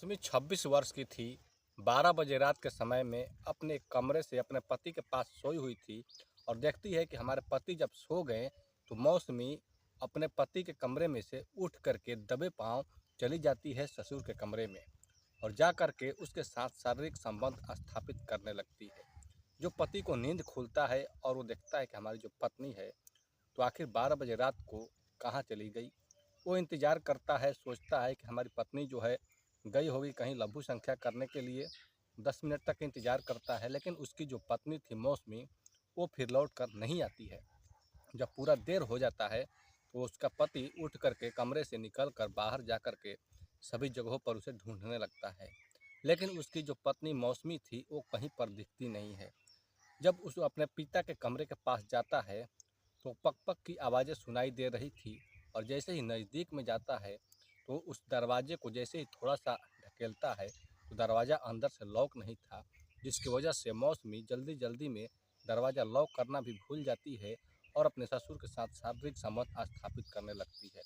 मौसमी 26 वर्ष की थी। 12 बजे रात के समय में अपने कमरे से अपने पति के पास सोई हुई थी और देखती है कि हमारे पति जब सो गए तो मौसमी अपने पति के कमरे में से उठ करके दबे पांव चली जाती है ससुर के कमरे में और जा करके उसके साथ शारीरिक संबंध स्थापित करने लगती है। जो पति को नींद खुलता है और वो देखता है कि हमारी जो पत्नी है तो आखिर 12 बजे रात को कहाँ चली गई। वो इंतज़ार करता है, सोचता है कि हमारी पत्नी जो है गई होगी कहीं लघु संख्या करने के लिए। 10 मिनट तक इंतज़ार करता है, लेकिन उसकी जो पत्नी थी मौसमी, वो फिर लौट कर नहीं आती है। जब पूरा देर हो जाता है तो उसका पति उठ करके कमरे से निकल कर बाहर जा कर के सभी जगहों पर उसे ढूंढने लगता है, लेकिन उसकी जो पत्नी मौसमी थी वो कहीं पर दिखती नहीं है। जब उस अपने पिता के कमरे के पास जाता है तो पक पक की आवाज़ें सुनाई दे रही थी और जैसे ही नज़दीक में जाता है तो उस दरवाजे को जैसे ही थोड़ा सा ढकेलता है तो दरवाज़ा अंदर से लॉक नहीं था, जिसकी वजह से मौसमी जल्दी जल्दी में दरवाज़ा लॉक करना भी भूल जाती है और अपने ससुर के साथ शारीरिक संबंध स्थापित करने लगती है।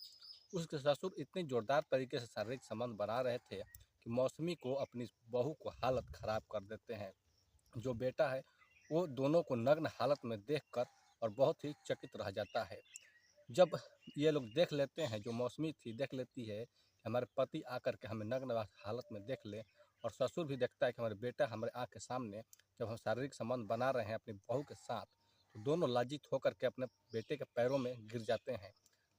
उसके ससुर इतनी ज़ोरदार तरीके से शारीरिक संबंध बना रहे थे कि मौसमी को अपनी बहू को हालत ख़राब कर देते हैं। जो बेटा है वो दोनों को नग्न हालत में देखकर और बहुत ही चकित रह जाता है। जब ये लोग देख लेते हैं, जो मौसमी थी देख लेती है कि हमारे पति आकर के हमें नग्न हालत में देख ले और ससुर भी देखता है कि हमारे बेटा हमारे आँख के सामने जब हम शारीरिक संबंध बना रहे हैं अपनी बहू के साथ, तो दोनों लज्जित होकर के अपने बेटे के पैरों में गिर जाते हैं।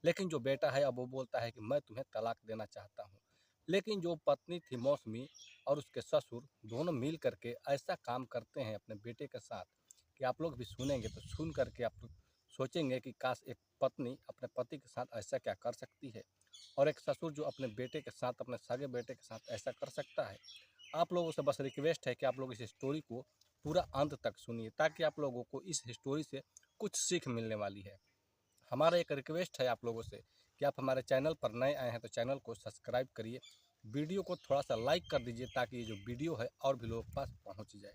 लेकिन जो बेटा है अब वो बोलता है कि मैं तुम्हें तलाक देना चाहता हूँ। लेकिन जो पत्नी थी मौसमी और उसके ससुर दोनों मिल करके ऐसा काम करते हैं अपने बेटे के साथ कि आप लोग भी सुनेंगे तो सुन करके आप सोचेंगे कि काश एक पत्नी अपने पति के साथ ऐसा क्या कर सकती है और एक ससुर जो अपने बेटे के साथ, अपने सगे बेटे के साथ ऐसा कर सकता है। आप लोगों से बस रिक्वेस्ट है कि आप लोग इस स्टोरी को पूरा अंत तक सुनिए ताकि आप लोगों को इस स्टोरी से कुछ सीख मिलने वाली है। हमारा एक रिक्वेस्ट है आप लोगों से कि आप हमारे चैनल पर नए आए हैं तो चैनल को सब्सक्राइब करिए, वीडियो को थोड़ा सा लाइक कर दीजिए ताकि ये जो वीडियो है और भी लोगों के पास पहुंच जाए।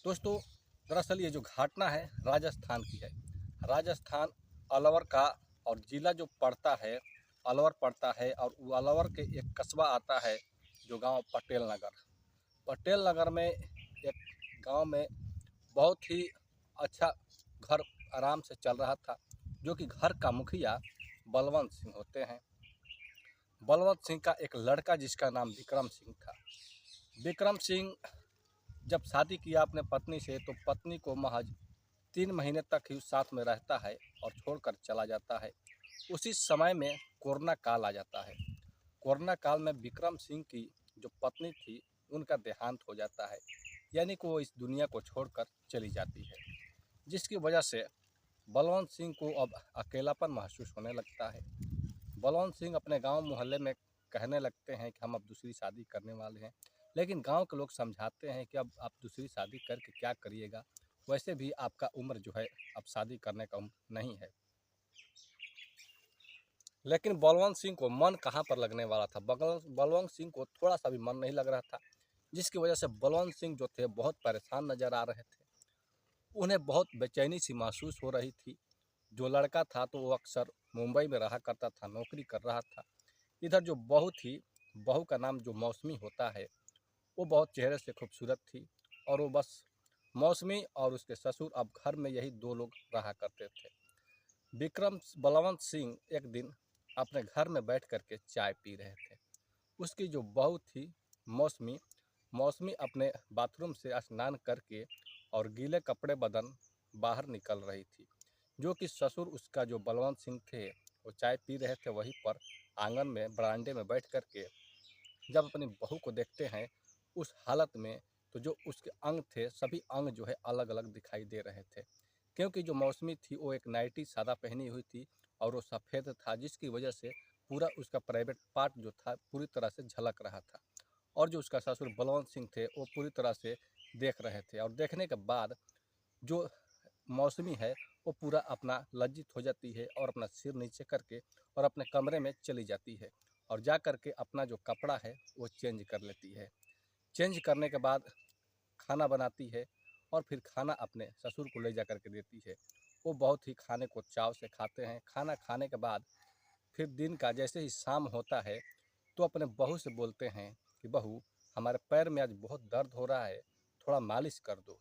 दोस्तों, दरअसल ये जो घटना है राजस्थान की है। राजस्थान अलवर का और ज़िला जो पड़ता है अलवर पड़ता है और वो अलवर के एक कस्बा आता है जो गांव पटेल नगर। पटेल नगर में एक गांव में बहुत ही अच्छा घर आराम से चल रहा था, जो कि घर का मुखिया बलवंत सिंह होते हैं। बलवंत सिंह का एक लड़का जिसका नाम विक्रम सिंह था। विक्रम सिंह जब शादी किया अपने पत्नी से तो पत्नी को महज 3 महीने तक ही साथ में रहता है और छोड़कर चला जाता है। उसी समय में कोरोना काल आ जाता है। कोरोना काल में विक्रम सिंह की जो पत्नी थी उनका देहांत हो जाता है, यानी कि वो इस दुनिया को छोड़कर चली जाती है, जिसकी वजह से बलवंत सिंह को अब अकेलापन महसूस होने लगता है। बलवंत सिंह अपने गांव मोहल्ले में कहने लगते हैं कि हम अब दूसरी शादी करने वाले हैं, लेकिन गांव के लोग समझाते हैं कि अब आप दूसरी शादी करके क्या करिएगा, वैसे भी आपका उम्र जो है अब शादी करने का उम्र नहीं है। लेकिन बलवंत सिंह को मन कहाँ पर लगने वाला था। बलवंत सिंह को थोड़ा सा भी मन नहीं लग रहा था, जिसकी वजह से बलवंत सिंह जो थे बहुत परेशान नज़र आ रहे थे। उन्हें बहुत बेचैनी सी महसूस हो रही थी। जो लड़का था तो वो अक्सर मुंबई में रहा करता था, नौकरी कर रहा था। इधर जो बहू थी, बहू का नाम जो मौसमी होता है, वो बहुत चेहरे से खूबसूरत थी और वो बस मौसमी और उसके ससुर अब घर में यही 2 लोग रहा करते थे। बलवंत सिंह एक दिन अपने घर में बैठ कर के चाय पी रहे थे। उसकी जो बहू थी मौसमी, मौसमी अपने बाथरूम से स्नान करके और गीले कपड़े बदन बाहर निकल रही थी। जो कि ससुर उसका जो बलवंत सिंह थे वो चाय पी रहे थे वहीं पर आंगन में बरामदे में बैठ कर के जब अपनी बहू को देखते हैं उस हालत में, तो जो उसके अंग थे सभी अंग जो है अलग अलग दिखाई दे रहे थे, क्योंकि जो मौसमी थी वो एक नाइटी सादा पहनी हुई थी और वो सफ़ेद था, जिसकी वजह से पूरा उसका प्राइवेट पार्ट जो था पूरी तरह से झलक रहा था। और जो उसका ससुर बलवंत सिंह थे वो पूरी तरह से देख रहे थे और देखने के बाद जो मौसमी है वो पूरा अपना लज्जित हो जाती है और अपना सिर नीचे करके और अपने कमरे में चली जाती है और जा कर के अपना जो कपड़ा है वो चेंज कर लेती है। चेंज करने के बाद खाना बनाती है और फिर खाना अपने ससुर को ले जा कर के देती है। वो बहुत ही खाने को चाव से खाते हैं। खाना खाने के बाद फिर दिन का जैसे ही शाम होता है तो अपने बहू से बोलते हैं कि कि बहू, हमारे पैर में आज बहुत दर्द हो रहा है, थोड़ा मालिश कर दो।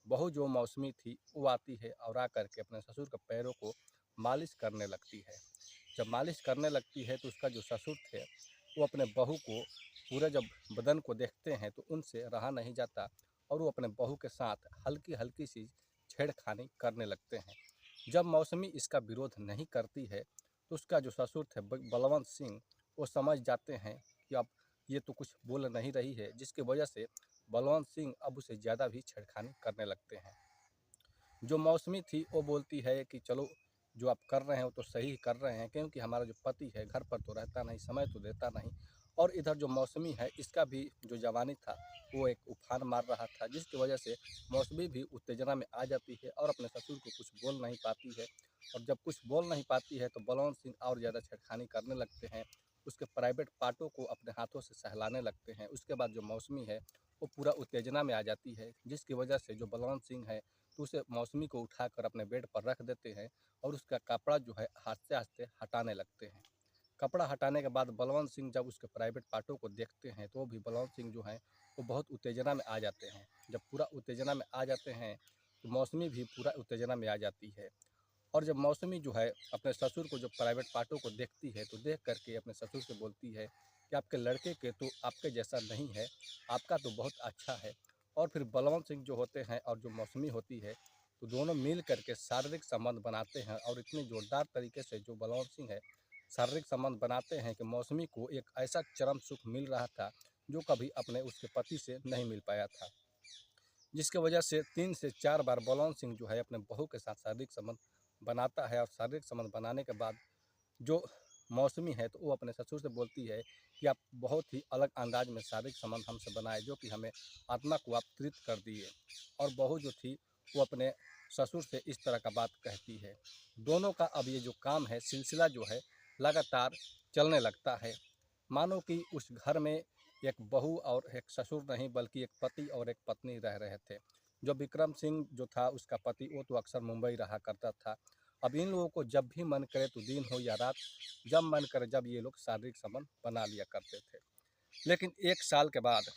बहू जो मौसमी थी वो आती है और आकर के अपने ससुर के पैरों को मालिश करने लगती है। जब मालिश करने लगती है तो उसका जो ससुर थे वो अपने बहू को पूरे जब बदन को देखते हैं तो उनसे रहा नहीं जाता और वो अपने बहू के साथ हल्की हल्की सी छेड़खानी करने लगते हैं। जब मौसमी इसका विरोध नहीं करती है तो उसका जो ससुर थे बलवंत सिंह वो समझ जाते हैं कि अब ये तो कुछ बोल नहीं रही है, जिसकी वजह से बलवंत सिंह अब उसे ज़्यादा भी छेड़खानी करने लगते हैं। जो मौसमी थी वो बोलती है कि चलो, जो आप कर रहे हैं वो तो सही कर रहे हैं, क्योंकि हमारा जो पति है घर पर तो रहता नहीं, समय तो देता नहीं। और इधर जो मौसमी है इसका भी जो जवानी था वो एक उफान मार रहा था, जिसकी वजह से मौसमी भी उत्तेजना में आ जाती है और अपने ससुर को कुछ बोल नहीं पाती है। और जब कुछ बोल नहीं पाती है तो बलवंत सिंह और ज़्यादा छेड़खानी करने लगते हैं, उसके प्राइवेट पार्टों को अपने हाथों से सहलाने लगते हैं। उसके बाद जो मौसमी है वो पूरा उत्तेजना में आ जाती है, जिसकी वजह से जो बलवंत सिंह है तो उसे मौसमी को उठाकर अपने बेड पर रख देते हैं और उसका कपड़ा जो है आस्ते आस्ते हटाने लगते हैं। कपड़ा हटाने के बाद बलवंत सिंह जब उसके प्राइवेट पार्टों को देखते हैं तो भी बलवंत सिंह जो हैं वो बहुत उत्तेजना में आ जाते हैं। जब पूरा उत्तेजना में आ जाते हैं तो मौसमी भी पूरा उत्तेजना में आ जाती है। और जब मौसमी जो है अपने ससुर को जब प्राइवेट पार्टों को देखती है तो देख करके अपने ससुर से बोलती है कि आपके लड़के के तो आपके जैसा नहीं है, आपका तो बहुत अच्छा है। और फिर बलवंत सिंह जो होते हैं और जो मौसमी होती है तो दोनों मिल करके शारीरिक संबंध बनाते हैं और इतने जोरदार तरीके से जो बलवंत सिंह है शारीरिक संबंध बनाते हैं कि मौसमी को एक ऐसा चरम सुख मिल रहा था जो कभी अपने उसके पति से नहीं मिल पाया था, जिसके वजह से 3 से 4 बार बलवंत सिंह जो है अपने बहू के साथ शारीरिक संबंध बनाता है। और शारीरिक संबंध बनाने के बाद जो मौसमी है तो वो अपने ससुर से बोलती है कि आप बहुत ही अलग अंदाज में शारीरिक संबंध हमसे बनाए, जो कि हमें आत्मा को आप तृप्त कर दिए। और बहू जो थी वो अपने ससुर से इस तरह का बात कहती है। दोनों का अब ये जो काम है सिलसिला जो है लगातार चलने लगता है, मानो कि उस घर में एक बहू और एक ससुर नहीं बल्कि एक पति और एक पत्नी रह रहे थे। जो विक्रम सिंह जो था उसका पति वो तो अक्सर मुंबई रहा करता था। अब इन लोगों को जब भी मन करे तो दिन हो या रात, जब मन करे जब ये लोग शारीरिक संबंध बना लिया करते थे। लेकिन 1 साल के बाद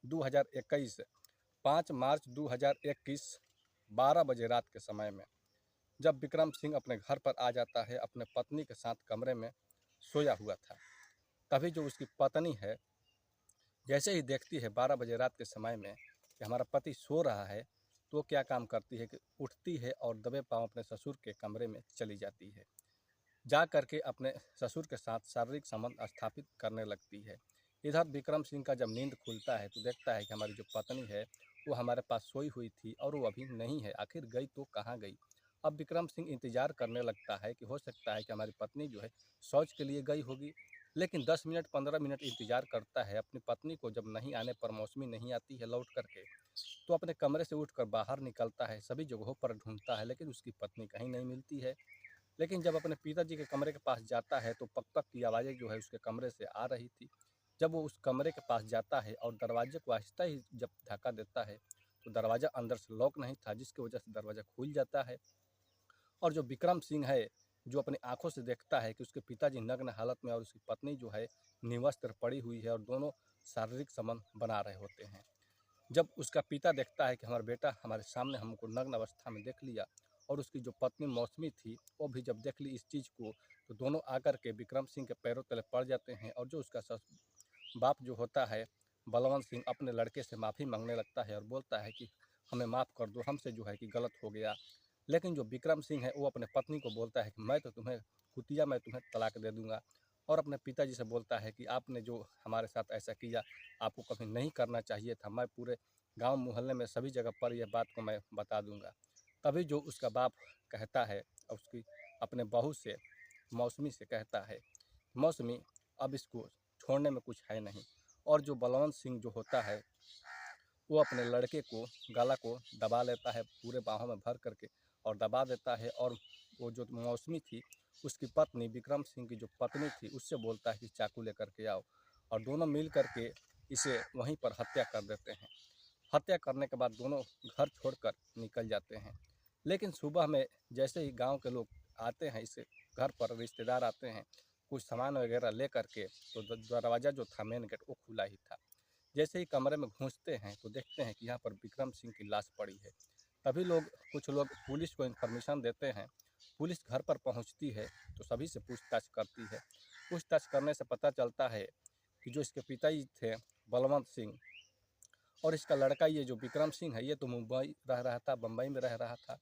2021 5 मार्च 2021 12 बजे रात के समय में जब विक्रम सिंह अपने घर पर आ जाता है, अपने पत्नी के साथ कमरे में सोया हुआ था, तभी जो उसकी पत्नी है जैसे ही देखती है 12 बजे रात के समय में कि हमारा पति सो रहा है, तो क्या काम करती है कि उठती है और दबे पाँव अपने ससुर के कमरे में चली जाती है। जा करके अपने ससुर के साथ शारीरिक संबंध स्थापित करने लगती है। इधर विक्रम सिंह का जब नींद खुलता है तो देखता है कि हमारी जो पत्नी है वो हमारे पास सोई हुई थी और वो अभी नहीं है, आखिर गई तो कहाँ गई। अब विक्रम सिंह इंतजार करने लगता है कि हो सकता है कि हमारी पत्नी जो है शौच के लिए गई होगी। लेकिन 10 मिनट 15 मिनट इंतजार करता है अपनी पत्नी को, जब नहीं आने पर मौसमी नहीं आती है लौट करके तो अपने कमरे से उठकर बाहर निकलता है, सभी जगहों पर ढूंढता है लेकिन उसकी पत्नी कहीं नहीं मिलती है। लेकिन जब अपने पिताजी के कमरे के पास जाता है तो पक पक की आवाज़ें जो है उसके कमरे से आ रही थी। जब वो उस कमरे के पास जाता है और दरवाजे को आहिस्ता ही जब धक्का देता है तो दरवाज़ा अंदर से लॉक नहीं था, जिसकी वजह से दरवाज़ा खुल जाता है। और जो विक्रम सिंह है जो अपनी आंखों से देखता है कि उसके पिताजी नग्न हालत में और उसकी पत्नी जो है निवस्त्र पड़ी हुई है और दोनों शारीरिक संबंध बना रहे होते हैं। जब उसका पिता देखता है कि हमारा बेटा हमारे सामने हमको नग्न अवस्था में देख लिया और उसकी जो पत्नी मौसमी थी वो भी जब देख ली इस चीज़ को, तो दोनों आकर के विक्रम सिंह के पैरों तले पड़ जाते हैं। और जो उसका बाप जो होता है बलवंत सिंह अपने लड़के से माफ़ी मांगने लगता है और बोलता है कि हमें माफ़ कर दो, हमसे जो है कि गलत हो गया। लेकिन जो विक्रम सिंह है वो अपने पत्नी को बोलता है कि मैं तो तुम्हें कुतिया, मैं तुम्हें तलाक दे दूंगा। और अपने पिताजी से बोलता है कि आपने जो हमारे साथ ऐसा किया आपको कभी नहीं करना चाहिए था, मैं पूरे गांव मोहल्ले में सभी जगह पर यह बात को मैं बता दूंगा। तभी जो उसका बाप कहता है और उसकी अपने बहू से मौसमी से कहता है, मौसमी अब इसको छोड़ने में कुछ है नहीं। और जो बलवंत सिंह जो होता है वो अपने लड़के को गला को दबा लेता है पूरे बाहों में भर करके और दबा देता है। और वो जो मौसमी थी उसकी पत्नी विक्रम सिंह की जो पत्नी थी उससे बोलता है कि चाकू लेकर के आओ, और दोनों मिल करके इसे वहीं पर हत्या कर देते हैं। हत्या करने के बाद दोनों घर छोड़कर निकल जाते हैं। लेकिन सुबह में जैसे ही गांव के लोग आते हैं इस घर पर, रिश्तेदार आते हैं कुछ सामान वगैरह ले करके, तो दरवाज़ा जो था मेन गेट वो खुला ही था। जैसे ही कमरे में घुसते हैं तो देखते हैं कि यहाँ पर विक्रम सिंह की लाश पड़ी है। तभी कुछ लोग पुलिस को इन्फॉर्मेशन देते हैं। पुलिस घर पर पहुँचती है तो सभी से पूछताछ करती है। पूछताछ करने से पता चलता है कि जो इसके पिताजी थे बलवंत सिंह और इसका लड़का ये जो विक्रम सिंह है, ये तो मुंबई रह रहा था, बम्बई में रह रहा था।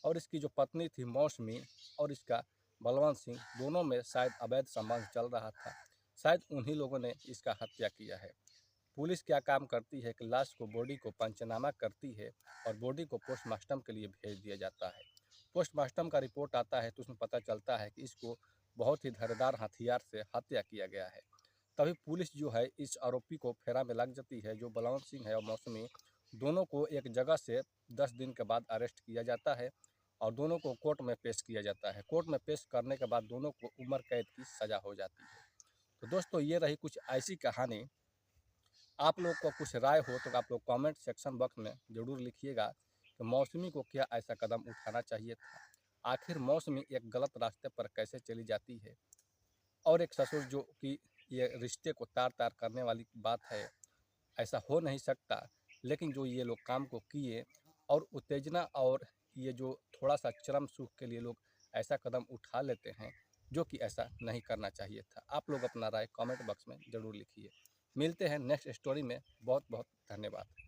और इसकी जो पत्नी थी मौसमी और इसका बलवंत सिंह, दोनों में शायद अवैध संबंध चल रहा था। शायद उन्हीं लोगों ने इसका हत्या किया है। पुलिस क्या काम करती है कि लाश को, बॉडी को पंचनामा करती है और बॉडी को पोस्टमार्टम के लिए भेज दिया जाता है। पोस्टमार्टम का रिपोर्ट आता है तो उसमें पता चलता है कि इसको बहुत ही धारदार हथियार से हत्या किया गया है। तभी पुलिस जो है इस आरोपी को फेरा में लग जाती है। जो बलवंत सिंह है और मौसमी, दोनों को एक जगह से 10 दिन के बाद अरेस्ट किया जाता है और दोनों को कोर्ट में पेश किया जाता है। कोर्ट में पेश करने के बाद दोनों को उम्र कैद की सज़ा हो जाती है। तो दोस्तों, ये रही कुछ ऐसी कहानी। आप लोग को कुछ राय हो तो आप लोग कमेंट सेक्शन बॉक्स में ज़रूर लिखिएगा कि मौसमी को क्या ऐसा कदम उठाना चाहिए था। आखिर मौसमी एक गलत रास्ते पर कैसे चली जाती है और एक ससुर जो कि ये रिश्ते को तार तार करने वाली बात है, ऐसा हो नहीं सकता। लेकिन जो ये लोग काम को किए और उत्तेजना और ये जो थोड़ा सा चरम सुख के लिए लोग ऐसा कदम उठा लेते हैं, जो कि ऐसा नहीं करना चाहिए था। आप लोग अपना राय कमेंट बॉक्स में ज़रूर लिखिए। मिलते हैं नेक्स्ट स्टोरी में। बहुत बहुत धन्यवाद।